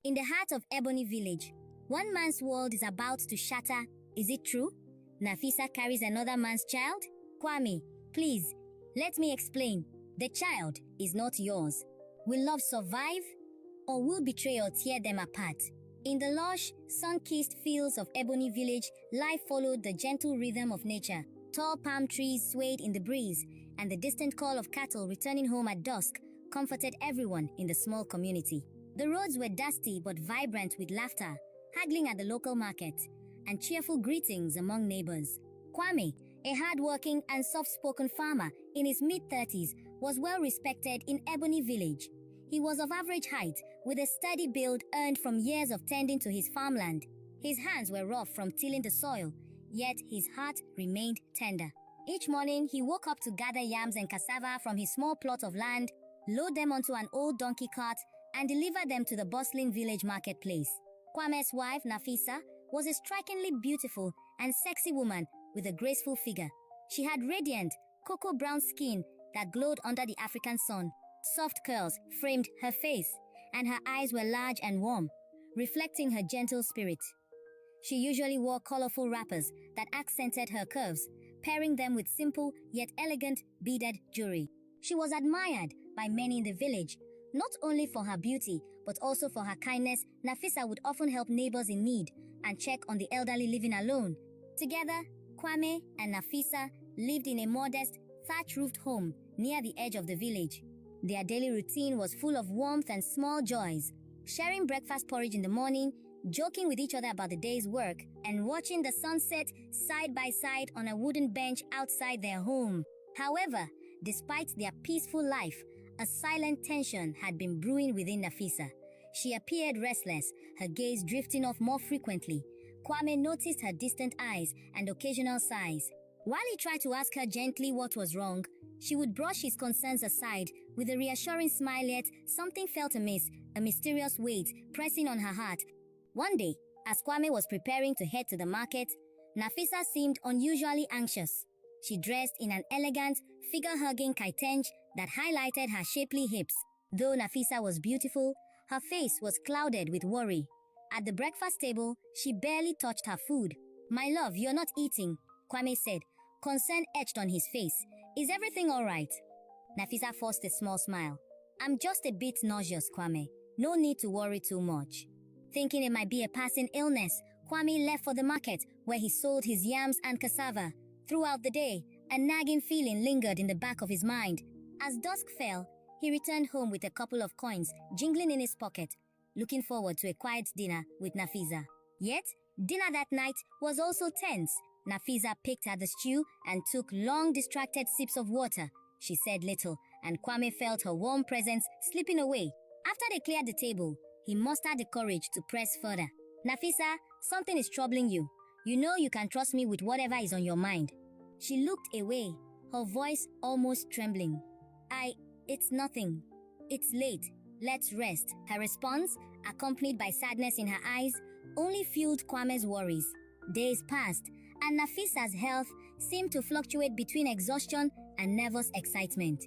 In the heart of Ebony village, one man's world is about to shatter. Is it true? Nafisa carries another man's child? Kwame, please, let me explain. The child is not yours. Will love survive? Or will betrayal tear them apart? In the lush, sun-kissed fields of Ebony village, life followed the gentle rhythm of nature. Tall palm trees swayed in the breeze, and the distant call of cattle returning home at dusk comforted everyone in the small community. The roads were dusty but vibrant with laughter, haggling at the local market, and cheerful greetings among neighbors. Kwame, a hard-working and soft-spoken farmer in his mid-30s, was well respected in Ebony village. He was of average height, with a steady build earned from years of tending to his farmland. His hands were rough from tilling the soil, yet his heart remained tender. Each morning, he woke up to gather yams and cassava from his small plot of land, load them onto an old donkey cart, and deliver them to the bustling village marketplace. Kwame's wife, Nafisa, was a strikingly beautiful and sexy woman with a graceful figure. She had radiant, cocoa-brown skin that glowed under the African sun. Soft curls framed her face, and her eyes were large and warm, reflecting her gentle spirit. She usually wore colorful wrappers that accented her curves, pairing them with simple yet elegant beaded jewelry. She was admired by many in the village, not only for her beauty, but also for her kindness. Nafisa would often help neighbors in need and check on the elderly living alone. Together, Kwame and Nafisa lived in a modest, thatch-roofed home near the edge of the village. Their daily routine was full of warmth and small joys, sharing breakfast porridge in the morning, joking with each other about the day's work, and watching the sunset side by side on a wooden bench outside their home. However, despite their peaceful life, a silent tension had been brewing within Nafisa. She appeared restless, her gaze drifting off more frequently. Kwame noticed her distant eyes and occasional sighs. While he tried to ask her gently what was wrong, she would brush his concerns aside with a reassuring smile, yet something felt amiss, a mysterious weight pressing on her heart. One day, as Kwame was preparing to head to the market, Nafisa seemed unusually anxious. She dressed in an elegant, figure-hugging kitenge that highlighted her shapely hips. Though Nafisa was beautiful, her face was clouded with worry. At the breakfast table, she barely touched her food. "My love, you're not eating," Kwame said, concern etched on his face. "Is everything all right?" Nafisa forced a small smile. "I'm just a bit nauseous, Kwame. No need to worry too much." Thinking it might be a passing illness, Kwame left for the market, where he sold his yams and cassava. Throughout the day, a nagging feeling lingered in the back of his mind. As dusk fell, he returned home with a couple of coins jingling in his pocket, looking forward to a quiet dinner with Nafisa. Yet, dinner that night was also tense. Nafisa picked at the stew and took long, distracted sips of water. She said little, and Kwame felt her warm presence slipping away. After they cleared the table, he mustered the courage to press further. "Nafisa, something is troubling you. You know you can trust me with whatever is on your mind." She looked away, her voice almost trembling. It's nothing. It's late. Let's rest." Her response, accompanied by sadness in her eyes, only fueled Kwame's worries. Days passed, and Nafisa's health seemed to fluctuate between exhaustion and nervous excitement.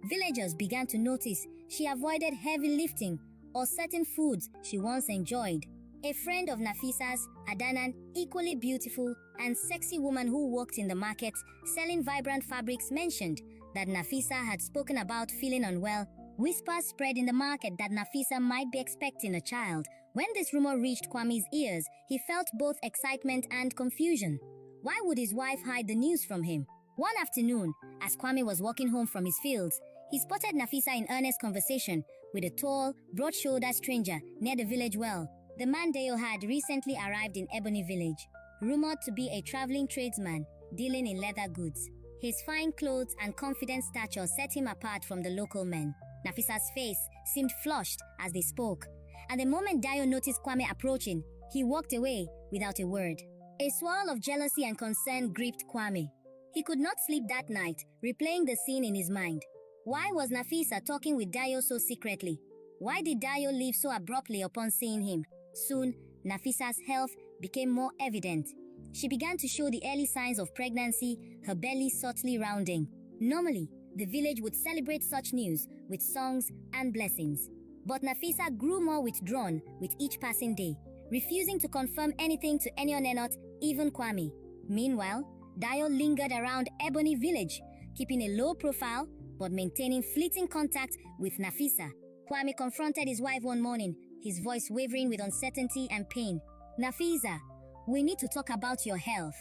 Villagers began to notice she avoided heavy lifting or certain foods she once enjoyed. A friend of Nafisa's, Adanan, equally beautiful and sexy woman who worked in the market selling vibrant fabrics, mentioned that Nafisa had spoken about feeling unwell. Whispers spread in the market that Nafisa might be expecting a child. When this rumor reached Kwame's ears, he felt both excitement and confusion. Why would his wife hide the news from him? One afternoon, as Kwame was walking home from his fields, he spotted Nafisa in earnest conversation with a tall, broad-shouldered stranger near the village well. The man Deo had recently arrived in Ebony village, rumored to be a traveling tradesman dealing in leather goods. His fine clothes and confident stature set him apart from the local men. Nafisa's face seemed flushed as they spoke, and the moment Dio noticed Kwame approaching, he walked away without a word. A swirl of jealousy and concern gripped Kwame. He could not sleep that night, replaying the scene in his mind. Why was Nafisa talking with Dio so secretly? Why did Dio leave so abruptly upon seeing him? Soon, Nafisa's health became more evident. She began to show the early signs of pregnancy, her belly subtly rounding. Normally, the village would celebrate such news with songs and blessings. But Nafisa grew more withdrawn with each passing day, refusing to confirm anything to anyone, not even Kwame. Meanwhile, Dayo lingered around Ebony Village, keeping a low profile but maintaining fleeting contact with Nafisa. Kwame confronted his wife one morning, his voice wavering with uncertainty and pain. "Nafisa, we need to talk about your health.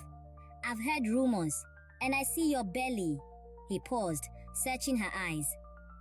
I've heard rumors, and I see your belly." He paused, searching her eyes.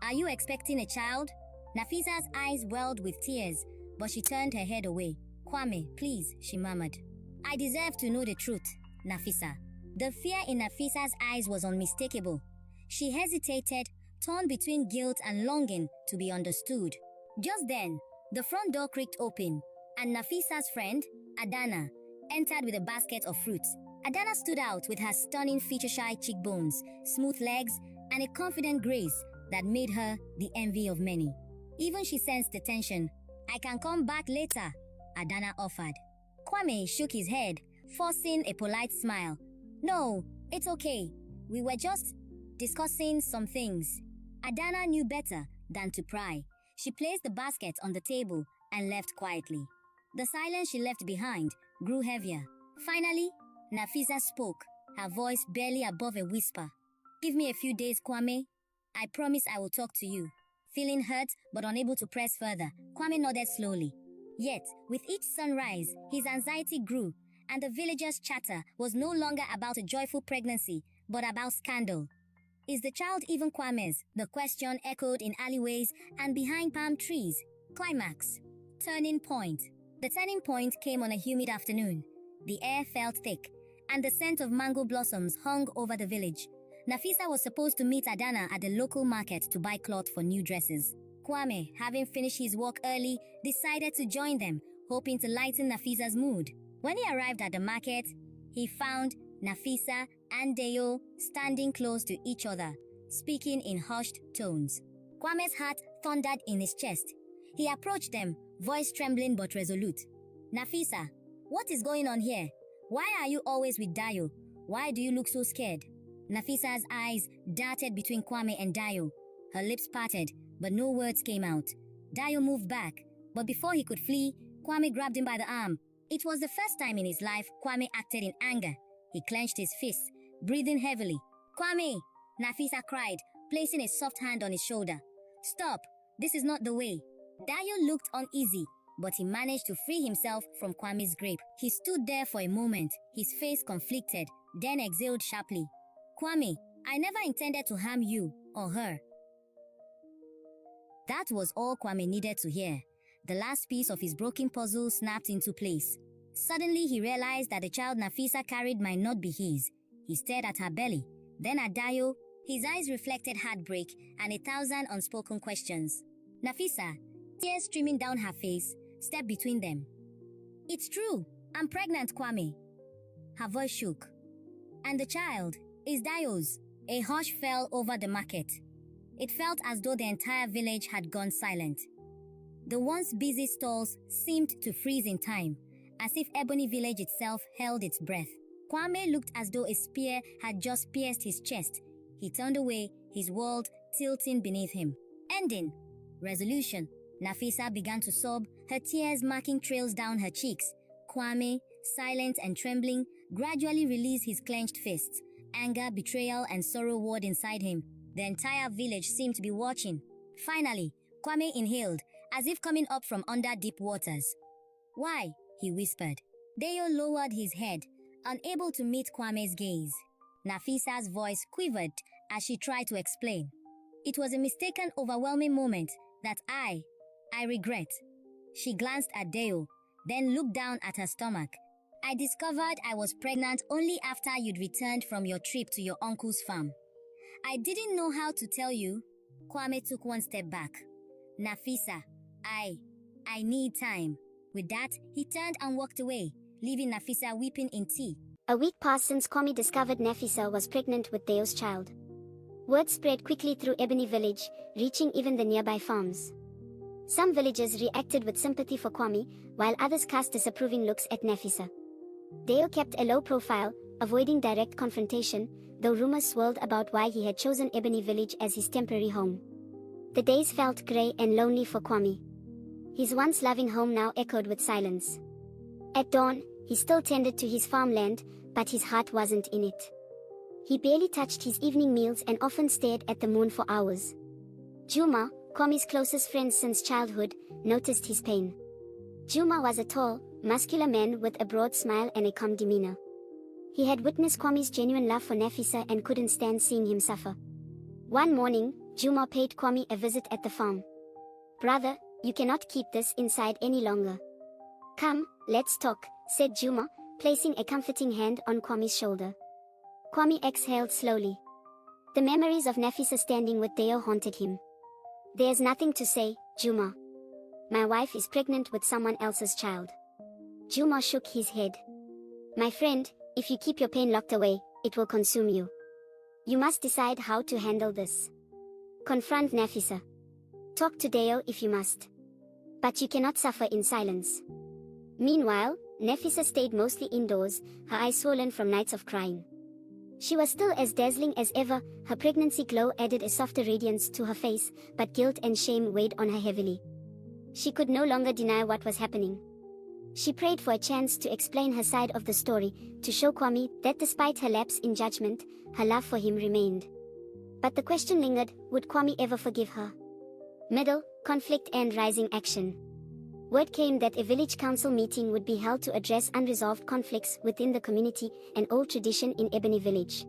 "Are you expecting a child?" Nafisa's eyes welled with tears, but she turned her head away. "Kwame, please," she murmured. "I deserve to know the truth, Nafisa." The fear in Nafisa's eyes was unmistakable. She hesitated, torn between guilt and longing to be understood. Just then, the front door creaked open, and Nafisa's friend, Adana, entered with a basket of fruits. Adana stood out with her stunning feature-shy cheekbones, smooth legs, and a confident grace that made her the envy of many. Even she sensed the tension. "I can come back later," Adana offered. Kwame shook his head, forcing a polite smile. "No, it's okay. We were just discussing some things." Adana knew better than to pry. She placed the basket on the table and left quietly. The silence she left behind grew heavier. Finally, Nafisa spoke, her voice barely above a whisper. "Give me a few days, Kwame. I promise I will talk to you." Feeling hurt but unable to press further, Kwame nodded slowly. Yet, with each sunrise, his anxiety grew, and the villagers' chatter was no longer about a joyful pregnancy, but about scandal. "Is the child even Kwame's?" The question echoed in alleyways and behind palm trees. Climax. Turning point. The turning point came on a humid afternoon. The air felt thick, and the scent of mango blossoms hung over the village. Nafisa was supposed to meet Adana at the local market to buy cloth for new dresses. Kwame, having finished his work early, decided to join them, hoping to lighten Nafisa's mood. When he arrived at the market, he found Nafisa and Deo standing close to each other, speaking in hushed tones. Kwame's heart thundered in his chest. He approached them, voice trembling but resolute. "Nafisa, what is going on here? Why are you always with Dayo? Why do you look so scared?" Nafisa's eyes darted between Kwame and Dayo. Her lips parted, but no words came out. Dayo moved back, but before he could flee, Kwame grabbed him by the arm. It was the first time in his life Kwame acted in anger. He clenched his fists, breathing heavily. "Kwame!" Nafisa cried, placing a soft hand on his shoulder. "Stop! This is not the way." Dayo looked uneasy, but he managed to free himself from Kwame's grip. He stood there for a moment, his face conflicted, then exhaled sharply. "Kwame, I never intended to harm you or her." That was all Kwame needed to hear. The last piece of his broken puzzle snapped into place. Suddenly, he realized that the child Nafisa carried might not be his. He stared at her belly, then at Dayo. His eyes reflected heartbreak and 1,000 unspoken questions. Nafisa, tears streaming down her face, stepped between them. "It's true. I'm pregnant, Kwame." Her voice shook. "And the child is Dayo's." A hush fell over the market. It felt as though the entire village had gone silent. The once busy stalls seemed to freeze in time, as if Ebony Village itself held its breath. Kwame looked as though a spear had just pierced his chest. He turned away, his world tilting beneath him. Ending. Resolution. Nafisa began to sob, her tears marking trails down her cheeks. Kwame, silent and trembling, gradually released his clenched fists. Anger, betrayal, and sorrow warred inside him. The entire village seemed to be watching. Finally, Kwame inhaled, as if coming up from under deep waters. "Why?" he whispered. Deo lowered his head, unable to meet Kwame's gaze. Nafisa's voice quivered as she tried to explain. "It was a mistaken, overwhelming moment that I regret." She glanced at Deo, then looked down at her stomach. "I discovered I was pregnant only after you'd returned from your trip to your uncle's farm. I didn't know how to tell you." Kwame took one step back. "Nafisa, I need time." With that, he turned and walked away, leaving Nafisa weeping in tea. A week passed since Kwame discovered Nafisa was pregnant with Deo's child. Word spread quickly through Ebony Village, reaching even the nearby farms. Some villagers reacted with sympathy for Kwame, while others cast disapproving looks at Nafisa. Deo kept a low profile, avoiding direct confrontation, though rumors swirled about why he had chosen Ebony Village as his temporary home. The days felt grey and lonely for Kwame. His once loving home now echoed with silence. At dawn, he still tended to his farmland, but his heart wasn't in it. He barely touched his evening meals and often stared at the moon for hours. Juma, Kwami's closest friend since childhood, noticed his pain. Juma was a tall, muscular man with a broad smile and a calm demeanor. He had witnessed Kwami's genuine love for Nafisa and couldn't stand seeing him suffer. One morning, Juma paid Kwami a visit at the farm. "Brother, you cannot keep this inside any longer. Come, let's talk," said Juma, placing a comforting hand on Kwami's shoulder. Kwami exhaled slowly. The memories of Nafisa standing with Deo haunted him. "There's nothing to say, Juma. My wife is pregnant with someone else's child." Juma shook his head. "My friend, if you keep your pain locked away, it will consume you. You must decide how to handle this. Confront Nafisa. Talk to Deo if you must. But you cannot suffer in silence." Meanwhile, Nafisa stayed mostly indoors, her eyes swollen from nights of crying. She was still as dazzling as ever, her pregnancy glow added a softer radiance to her face, but guilt and shame weighed on her heavily. She could no longer deny what was happening. She prayed for a chance to explain her side of the story, to show Kwami that despite her lapse in judgment, her love for him remained. But the question lingered, would Kwami ever forgive her? Middle, conflict and rising action. Word came that a village council meeting would be held to address unresolved conflicts within the community, an old tradition in Ebony village.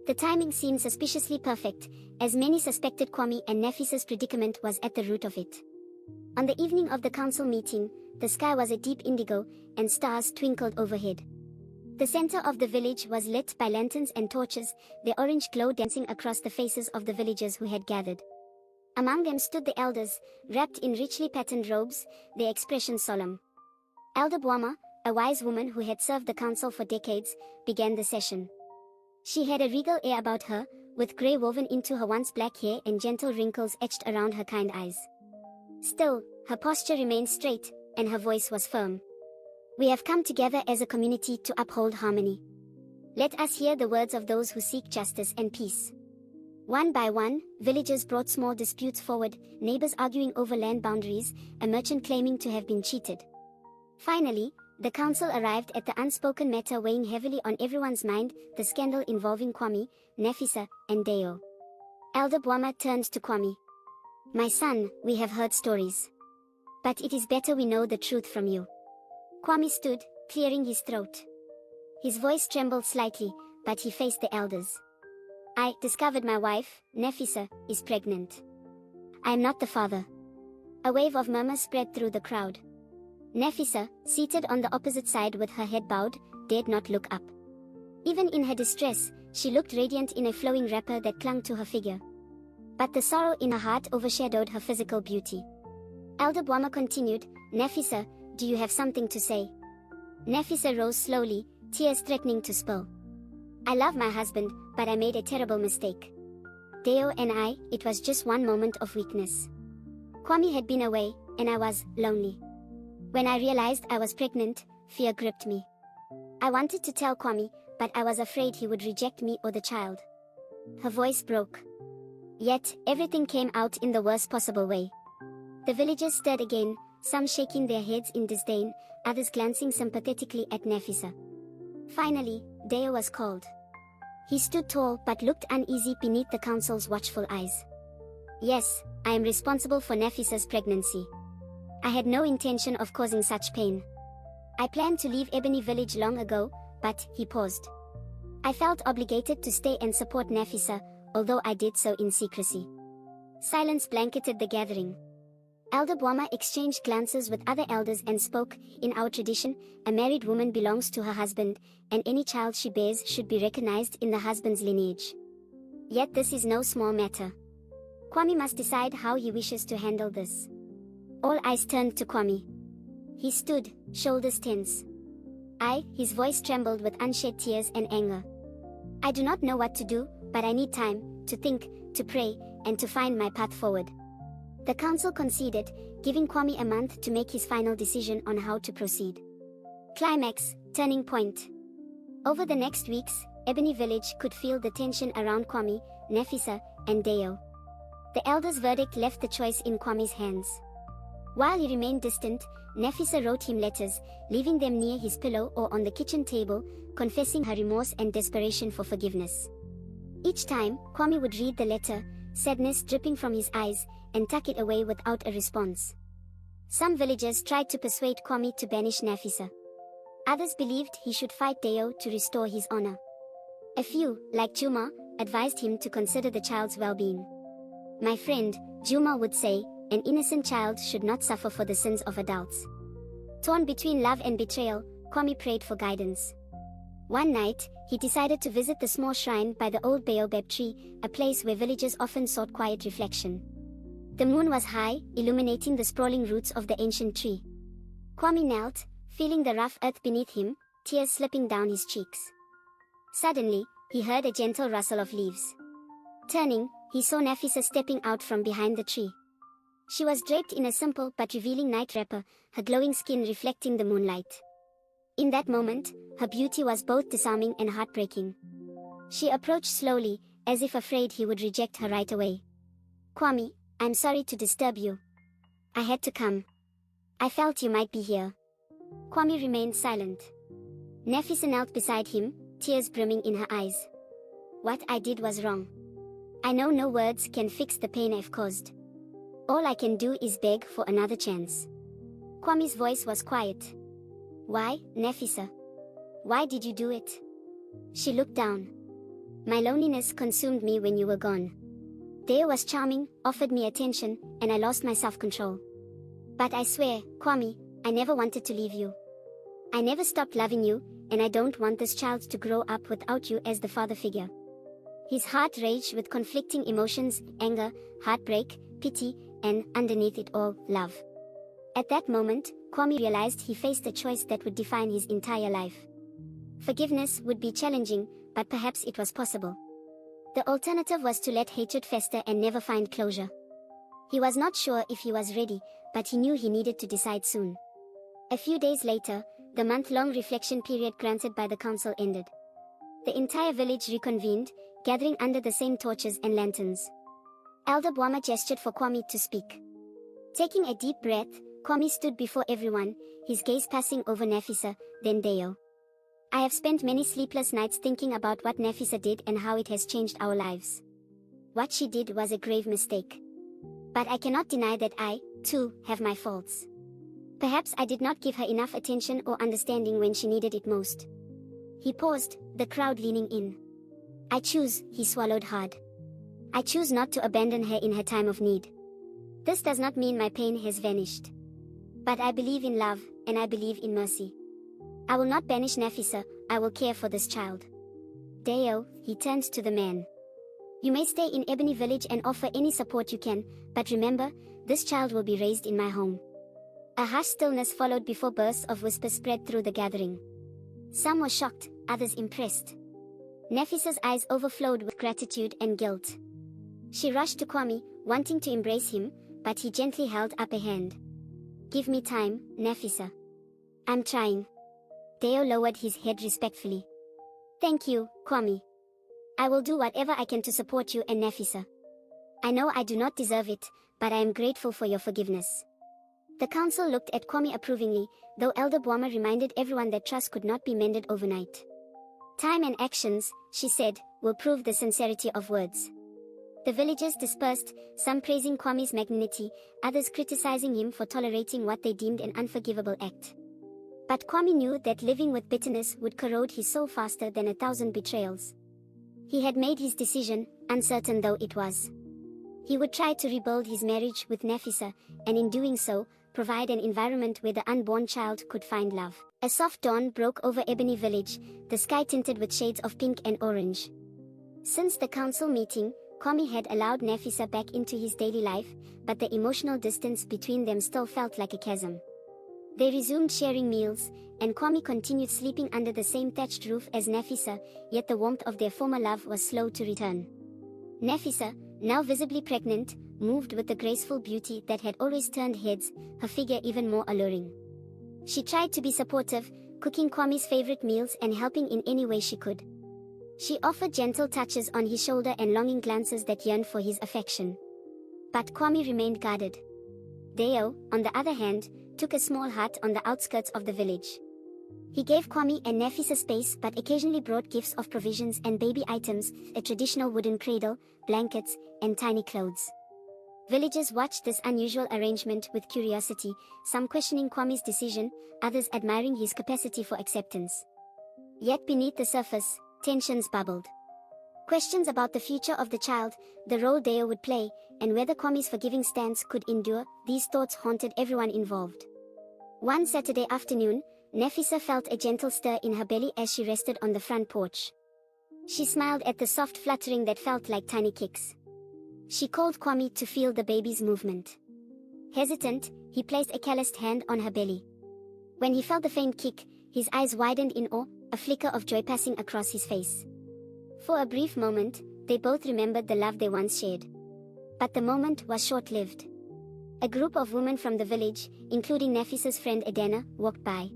The timing seemed suspiciously perfect, as many suspected Kwami and Nafisa's predicament was at the root of it. On the evening of the council meeting, the sky was a deep indigo, and stars twinkled overhead. The center of the village was lit by lanterns and torches, their orange glow dancing across the faces of the villagers who had gathered. Among them stood the elders, wrapped in richly patterned robes, their expressions solemn. Elder Bwama, a wise woman who had served the council for decades, began the session. She had a regal air about her, with grey woven into her once black hair and gentle wrinkles etched around her kind eyes. Still, her posture remained straight, and her voice was firm. "We have come together as a community to uphold harmony. Let us hear the words of those who seek justice and peace." One by one, villagers brought small disputes forward, neighbors arguing over land boundaries, a merchant claiming to have been cheated. Finally, the council arrived at the unspoken matter weighing heavily on everyone's mind, the scandal involving Kwami, Nafisa, and Deo. Elder Bwama turned to Kwami. "My son, we have heard stories. But it is better we know the truth from you." Kwami stood, clearing his throat. His voice trembled slightly, but he faced the elders. "I discovered my wife, Nafisa, is pregnant. I am not the father." A wave of murmurs spread through the crowd. Nafisa, seated on the opposite side with her head bowed, dared not look up. Even in her distress, she looked radiant in a flowing wrapper that clung to her figure. But the sorrow in her heart overshadowed her physical beauty. Elder Bwama continued, "Nafisa, do you have something to say?" Nafisa rose slowly, tears threatening to spill. "I love my husband, but I made a terrible mistake. Deo and I, it was just one moment of weakness. Kwami had been away, and I was lonely. When I realized I was pregnant, fear gripped me. I wanted to tell Kwami, but I was afraid he would reject me or the child." Her voice broke. Yet, everything came out in the worst possible way. The villagers stirred again, some shaking their heads in disdain, others glancing sympathetically at Nafisa. Finally, Deo was called. He stood tall but looked uneasy beneath the council's watchful eyes. "Yes, I am responsible for Nafisa's pregnancy. I had no intention of causing such pain. I planned to leave Ebony village long ago, but," he paused. "I felt obligated to stay and support Nafisa, although I did so in secrecy." Silence blanketed the gathering. Elder Bwama exchanged glances with other elders and spoke, "In our tradition, a married woman belongs to her husband, and any child she bears should be recognized in the husband's lineage. Yet this is no small matter. Kwami must decide how he wishes to handle this." All eyes turned to Kwami. He stood, shoulders tense. His voice trembled with unshed tears and anger. "I do not know what to do, but I need time, to think, to pray, and to find my path forward." The council conceded, giving Kwami a month to make his final decision on how to proceed. Climax, turning point. Over the next weeks, Ebony village could feel the tension around Kwami, Nafisa, and Deo. The elders' verdict left the choice in Kwami's hands. While he remained distant, Nafisa wrote him letters, leaving them near his pillow or on the kitchen table, confessing her remorse and desperation for forgiveness. Each time, Kwame would read the letter, sadness dripping from his eyes, and tuck it away without a response. Some villagers tried to persuade Kwame to banish Nafisa. Others believed he should fight Deo to restore his honor. A few, like Juma, advised him to consider the child's well-being. "My friend," Juma would say, "an innocent child should not suffer for the sins of adults." Torn between love and betrayal, Kwame prayed for guidance. One night, he decided to visit the small shrine by the old baobab tree, a place where villagers often sought quiet reflection. The moon was high, illuminating the sprawling roots of the ancient tree. Kwame knelt, feeling the rough earth beneath him, tears slipping down his cheeks. Suddenly, he heard a gentle rustle of leaves. Turning, he saw Nafisa stepping out from behind the tree. She was draped in a simple but revealing night wrapper, her glowing skin reflecting the moonlight. In that moment, her beauty was both disarming and heartbreaking. She approached slowly, as if afraid he would reject her right away. "Kwame, I'm sorry to disturb you. I had to come. I felt you might be here." Kwame remained silent. Nafisa knelt beside him, tears brimming in her eyes. "What I did was wrong. I know no words can fix the pain I've caused. All I can do is beg for another chance." Kwame's voice was quiet. "Why, Nafisa? Why did you do it?" She looked down. "My loneliness consumed me when you were gone. Deo was charming, offered me attention, and I lost my self-control. But I swear, Kwame, I never wanted to leave you. I never stopped loving you, and I don't want this child to grow up without you as the father figure." His heart raged with conflicting emotions, anger, heartbreak, pity, and, underneath it all, love. At that moment, Kwame realized he faced a choice that would define his entire life. Forgiveness would be challenging, but perhaps it was possible. The alternative was to let hatred fester and never find closure. He was not sure if he was ready, but he knew he needed to decide soon. A few days later, the month-long reflection period granted by the council ended. The entire village reconvened, gathering under the same torches and lanterns. Elder Bwama gestured for Kwame to speak. Taking a deep breath, Kwame stood before everyone, his gaze passing over Nafisa, then Deo. "I have spent many sleepless nights thinking about what Nafisa did and how it has changed our lives. What she did was a grave mistake. But I cannot deny that I, too, have my faults. Perhaps I did not give her enough attention or understanding when she needed it most." He paused, the crowd leaning in. "I choose," he swallowed hard. "I choose not to abandon her in her time of need. This does not mean my pain has vanished. But I believe in love, and I believe in mercy. I will not banish Nafisa, I will care for this child. Deo," he turned to the man. "You may stay in Ebony Village and offer any support you can, but remember, this child will be raised in my home." A harsh stillness followed before bursts of whispers spread through the gathering. Some were shocked, others impressed. Nafisa's eyes overflowed with gratitude and guilt. She rushed to Kwame, wanting to embrace him, but he gently held up a hand. "Give me time, Nafisa. I'm trying." Deo lowered his head respectfully. "Thank you, Kwame. I will do whatever I can to support you and Nafisa. I know I do not deserve it, but I am grateful for your forgiveness." The council looked at Kwame approvingly, though Elder Bwama reminded everyone that trust could not be mended overnight. "Time and actions," she said, "will prove the sincerity of words." The villagers dispersed, some praising Kwame's magnanimity, others criticizing him for tolerating what they deemed an unforgivable act. But Kwame knew that living with bitterness would corrode his soul faster than 1,000 betrayals. He had made his decision, uncertain though it was. He would try to rebuild his marriage with Nafisa, and in doing so, provide an environment where the unborn child could find love. A soft dawn broke over Ebony Village, the sky tinted with shades of pink and orange. Since the council meeting, Kwame had allowed Nafisa back into his daily life, but the emotional distance between them still felt like a chasm. They resumed sharing meals, and Kwame continued sleeping under the same thatched roof as Nafisa, yet the warmth of their former love was slow to return. Nafisa, now visibly pregnant, moved with the graceful beauty that had always turned heads, her figure even more alluring. She tried to be supportive, cooking Kwame's favorite meals and helping in any way she could. She offered gentle touches on his shoulder and longing glances that yearned for his affection. But Kwame remained guarded. Deo, on the other hand, took a small hut on the outskirts of the village. He gave Kwame and Nefisa space but occasionally brought gifts of provisions and baby items, a traditional wooden cradle, blankets, and tiny clothes. Villagers watched this unusual arrangement with curiosity, some questioning Kwame's decision, others admiring his capacity for acceptance. Yet beneath the surface, tensions bubbled. Questions about the future of the child, the role Deo would play, and whether Kwame's forgiving stance could endure, these thoughts haunted everyone involved. One Saturday afternoon, Nefisa felt a gentle stir in her belly as she rested on the front porch. She smiled at the soft fluttering that felt like tiny kicks. She called Kwame to feel the baby's movement. Hesitant, he placed a calloused hand on her belly. When he felt the faint kick, his eyes widened in awe, a flicker of joy passing across his face. For a brief moment, they both remembered the love they once shared. But the moment was short-lived. A group of women from the village, including Nefisa's friend Edena, walked by.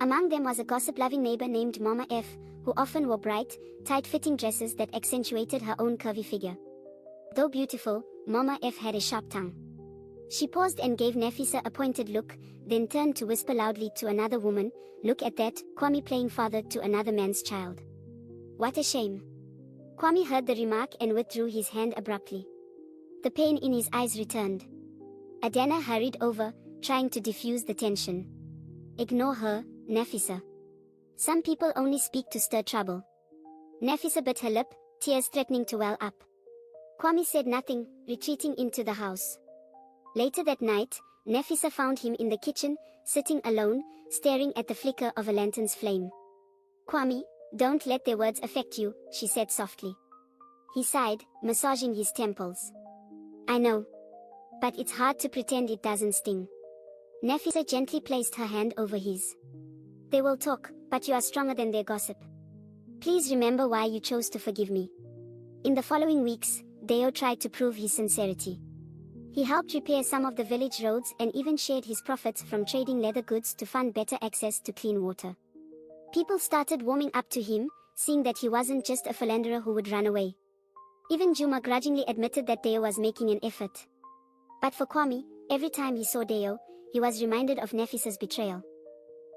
Among them was a gossip-loving neighbor named Mama F, who often wore bright, tight-fitting dresses that accentuated her own curvy figure. Though beautiful, Mama F had a sharp tongue. She paused and gave Nefisa a pointed look, then turned to whisper loudly to another woman, "Look at that, Kwame playing father to another man's child. What a shame." Kwame heard the remark and withdrew his hand abruptly. The pain in his eyes returned. Adana hurried over, trying to diffuse the tension. "Ignore her, Nefisa. Some people only speak to stir trouble." Nefisa bit her lip, tears threatening to well up. Kwame said nothing, retreating into the house. Later that night, Nefisa found him in the kitchen, sitting alone, staring at the flicker of a lantern's flame. "Kwame, don't let their words affect you," she said softly. He sighed, massaging his temples. "I know. But it's hard to pretend it doesn't sting." Nefisa gently placed her hand over his. "They will talk, but you are stronger than their gossip. Please remember why you chose to forgive me." In the following weeks, Deo tried to prove his sincerity. He helped repair some of the village roads and even shared his profits from trading leather goods to fund better access to clean water. People started warming up to him, seeing that he wasn't just a philanderer who would run away. Even Juma grudgingly admitted that Deo was making an effort. But for Kwame, every time he saw Deo, he was reminded of Nefisa's betrayal.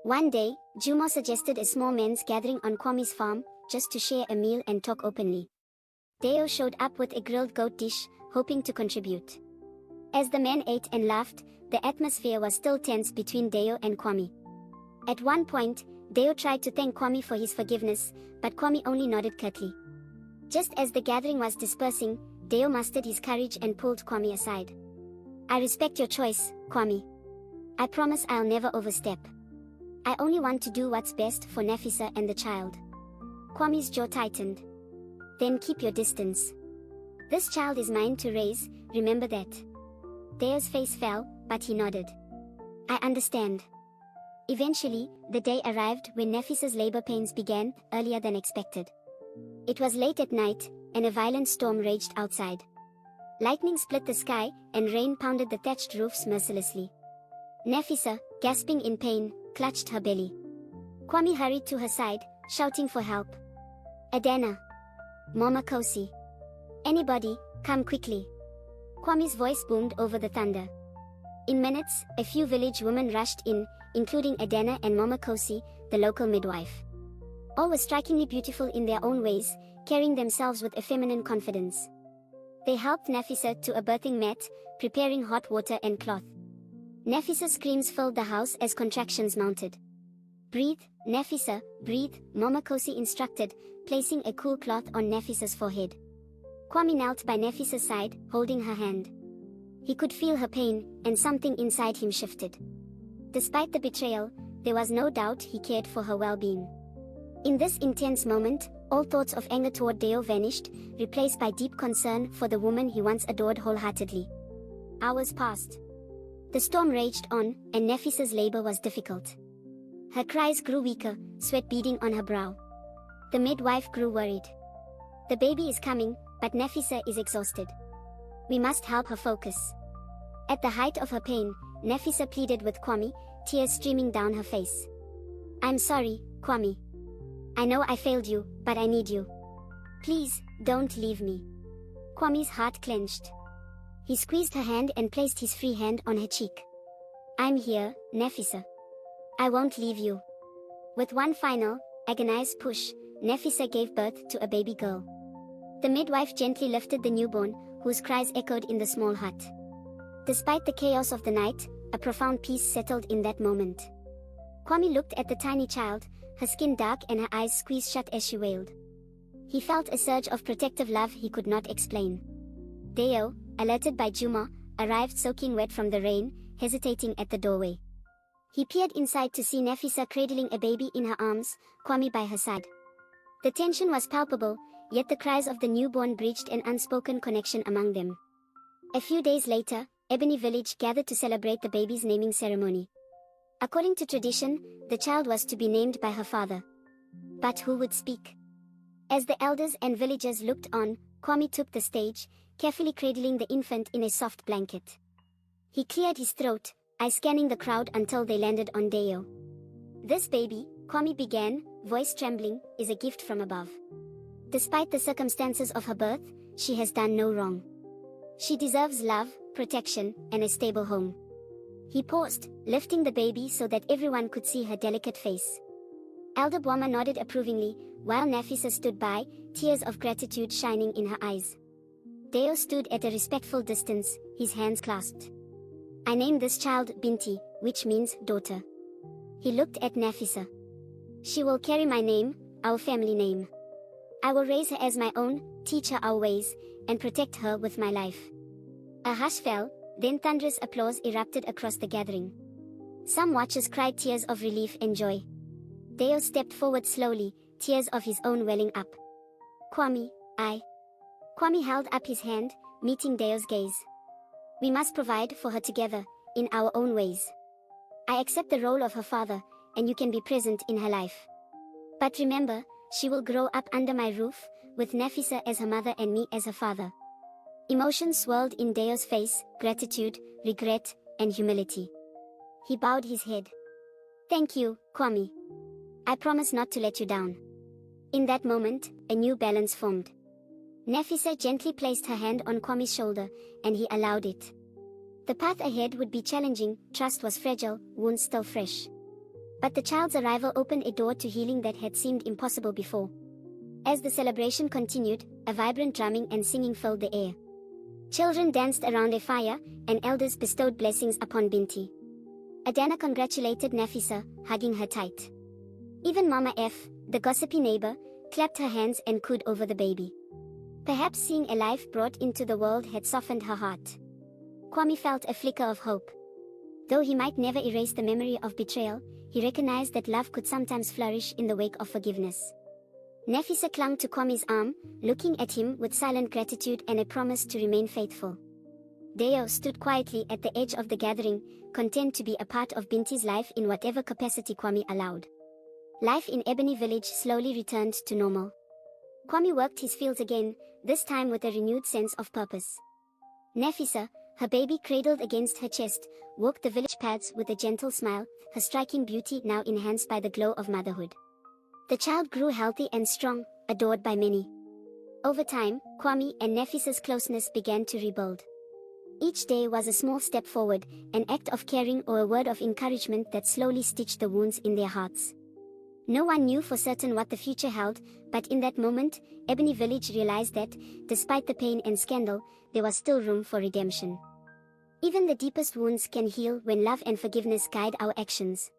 One day, Juma suggested a small men's gathering on Kwame's farm, just to share a meal and talk openly. Deo showed up with a grilled goat dish, hoping to contribute. As the men ate and laughed, the atmosphere was still tense between Deo and Kwame. At one point, Deo tried to thank Kwame for his forgiveness, but Kwame only nodded curtly. Just as the gathering was dispersing, Deo mustered his courage and pulled Kwame aside. "I respect your choice, Kwame. I promise I'll never overstep. I only want to do what's best for Nefisa and the child." Kwame's jaw tightened. "Then keep your distance. This child is mine to raise, remember that." Deo's face fell, but he nodded. "I understand." Eventually, the day arrived when Nefisa's labor pains began, earlier than expected. It was late at night, and a violent storm raged outside. Lightning split the sky, and rain pounded the thatched roofs mercilessly. Nefisa, gasping in pain, clutched her belly. Kwame hurried to her side, shouting for help. "Adana! Mama Kosi! Anybody, come quickly!" Kwame's voice boomed over the thunder. In minutes, a few village women rushed in, including Adana and Mama Kosi, the local midwife. All were strikingly beautiful in their own ways, carrying themselves with a feminine confidence. They helped Nefisa to a birthing mat, preparing hot water and cloth. Nefisa's screams filled the house as contractions mounted. "Breathe, Nefisa, breathe," Mama Kosi instructed, placing a cool cloth on Nefisa's forehead. Kwame knelt by Nefisa's side, holding her hand. He could feel her pain, and something inside him shifted. Despite the betrayal, there was no doubt he cared for her well-being. In this intense moment, all thoughts of anger toward Deo vanished, replaced by deep concern for the woman he once adored wholeheartedly. Hours passed. The storm raged on, and Nefisa's labor was difficult. Her cries grew weaker, sweat beading on her brow. The midwife grew worried. "The baby is coming, but Nefisa is exhausted. We must help her focus." At the height of her pain, Nefisa pleaded with Kwame, tears streaming down her face. "I'm sorry, Kwame. I know I failed you, but I need you. Please, don't leave me." Kwame's heart clenched. He squeezed her hand and placed his free hand on her cheek. "I'm here, Nefisa. I won't leave you." With one final, agonized push, Nefisa gave birth to a baby girl. The midwife gently lifted the newborn, whose cries echoed in the small hut. Despite the chaos of the night, a profound peace settled in that moment. Kwame looked at the tiny child, her skin dark and her eyes squeezed shut as she wailed. He felt a surge of protective love he could not explain. Deo, alerted by Juma, arrived soaking wet from the rain, hesitating at the doorway. He peered inside to see Nefisa cradling a baby in her arms, Kwame by her side. The tension was palpable, yet the cries of the newborn bridged an unspoken connection among them. A few days later, Ebony Village gathered to celebrate the baby's naming ceremony. According to tradition, the child was to be named by her father. But who would speak? As the elders and villagers looked on, Kwame took the stage, carefully cradling the infant in a soft blanket. He cleared his throat, eyes scanning the crowd until they landed on Deo. "This baby," Kwame began, voice trembling, "is a gift from above. Despite the circumstances of her birth, she has done no wrong. She deserves love, protection, and a stable home." He paused, lifting the baby so that everyone could see her delicate face. Elder Bwama nodded approvingly, while Nafisa stood by, tears of gratitude shining in her eyes. Deo stood at a respectful distance, his hands clasped. "I named this child Binti, which means daughter." He looked at Nafisa. "She will carry my name, our family name. I will raise her as my own, teach her our ways, and protect her with my life." A hush fell, then thunderous applause erupted across the gathering. Some watchers cried tears of relief and joy. Deo stepped forward slowly, tears of his own welling up. "Kwame, I..." Kwame held up his hand, meeting Deo's gaze. "We must provide for her together, in our own ways. I accept the role of her father, and you can be present in her life. But remember, she will grow up under my roof, with Nafisa as her mother and me as her father." Emotions swirled in Deo's face, gratitude, regret, and humility. He bowed his head. "Thank you, Kwame. I promise not to let you down." In that moment, a new balance formed. Nafisa gently placed her hand on Kwame's shoulder, and he allowed it. The path ahead would be challenging, trust was fragile, wounds still fresh. But the child's arrival opened a door to healing that had seemed impossible before. As the celebration continued, a vibrant drumming and singing filled the air. Children danced around a fire, and elders bestowed blessings upon Binti. Adana congratulated Nafisa, hugging her tight. Even Mama F, the gossipy neighbor, clapped her hands and cooed over the baby. Perhaps seeing a life brought into the world had softened her heart. Kwame felt a flicker of hope. Though he might never erase the memory of betrayal, he recognized that love could sometimes flourish in the wake of forgiveness. Nafisa clung to Kwame's arm, looking at him with silent gratitude and a promise to remain faithful. Deo stood quietly at the edge of the gathering, content to be a part of Binti's life in whatever capacity Kwame allowed. Life in Ebony Village slowly returned to normal. Kwame worked his fields again, this time with a renewed sense of purpose. Nafisa, her baby cradled against her chest, walked the village paths with a gentle smile, her striking beauty now enhanced by the glow of motherhood. The child grew healthy and strong, adored by many. Over time, Kwame and Nafisa's closeness began to rebuild. Each day was a small step forward, an act of caring or a word of encouragement that slowly stitched the wounds in their hearts. No one knew for certain what the future held, but in that moment, Ebony Village realized that, despite the pain and scandal, there was still room for redemption. Even the deepest wounds can heal when love and forgiveness guide our actions.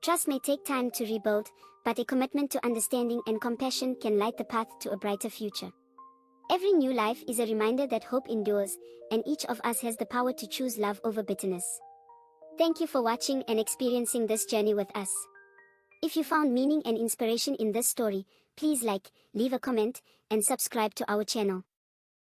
Trust may take time to rebuild, but a commitment to understanding and compassion can light the path to a brighter future. Every new life is a reminder that hope endures, and each of us has the power to choose love over bitterness. Thank you for watching and experiencing this journey with us. If you found meaning and inspiration in this story, please like, leave a comment, and subscribe to our channel.